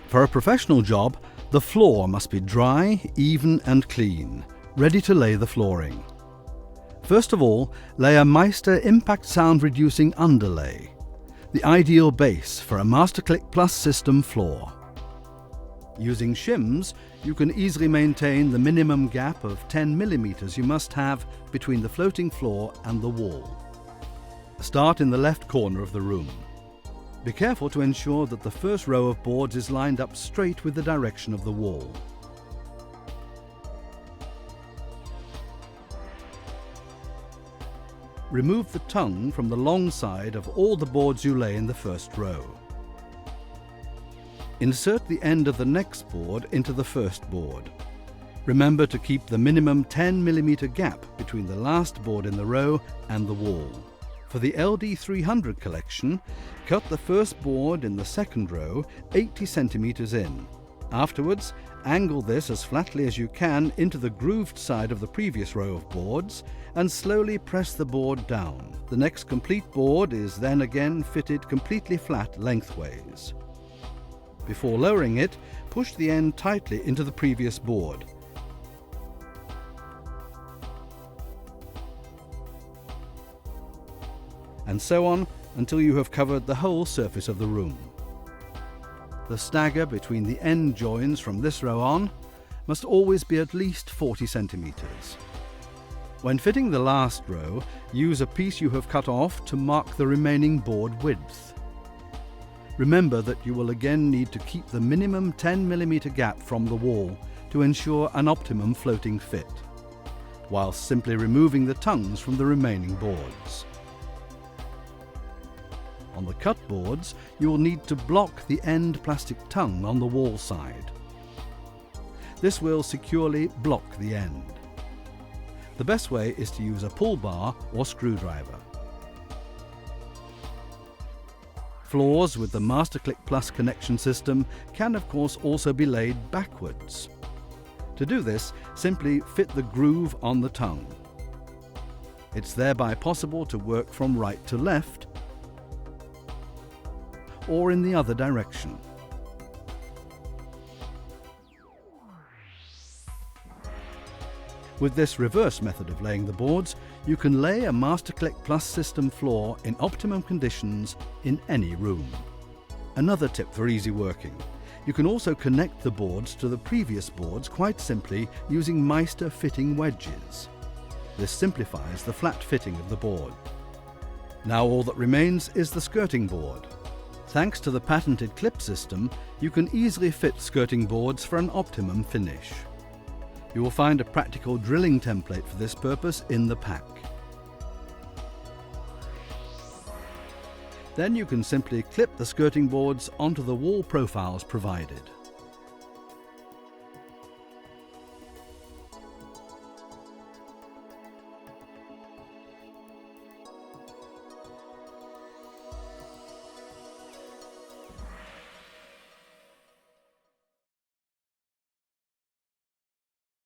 For a professional job, the floor must be dry, even and clean, ready to lay the flooring. First of all, lay a Meister impact sound reducing underlay, the ideal base for a MasterClick Plus system floor. Using shims, you can easily maintain the minimum gap of 10 mm you must have between the floating floor and the wall. Start in the left corner of the room. Be careful to ensure that the first row of boards is lined up straight with the direction of the wall. Remove the tongue from the long side of all the boards you lay in the first row. Insert the end of the next board into the first board. Remember to keep the minimum 10 mm gap between the last board in the row and the wall. For the LD300 collection, cut the first board in the second row 80 cm in. Afterwards, angle this as flatly as you can into the grooved side of the previous row of boards and slowly press the board down. The next complete board is then again fitted completely flat lengthways. Before lowering it, push the end tightly into the previous board. And so on until you have covered the whole surface of the room. The stagger between the end joins from this row on must always be at least 40 cm. When fitting the last row, use a piece you have cut off to mark the remaining board width. Remember that you will again need to keep the minimum 10 mm gap from the wall to ensure an optimum floating fit, whilst simply removing the tongues from the remaining boards. On the cut boards, you will need to block the end plastic tongue on the wall side. This will securely block the end. The best way is to use a pull bar or screwdriver. Floors with the MasterClick Plus connection system can of course also be laid backwards. To do this, simply fit the groove on the tongue. It's thereby possible to work from right to left or in the other direction. With this reverse method of laying the boards, you can lay a MasterClick Plus system floor in optimum conditions in any room. Another tip for easy working: you can also connect the boards to the previous boards quite simply using Meister fitting wedges. This simplifies the flat fitting of the board. Now all that remains is the skirting board. Thanks to the patented clip system, you can easily fit skirting boards for an optimum finish. You will find a practical drilling template for this purpose in the pack. Then you can simply clip the skirting boards onto the wall profiles provided.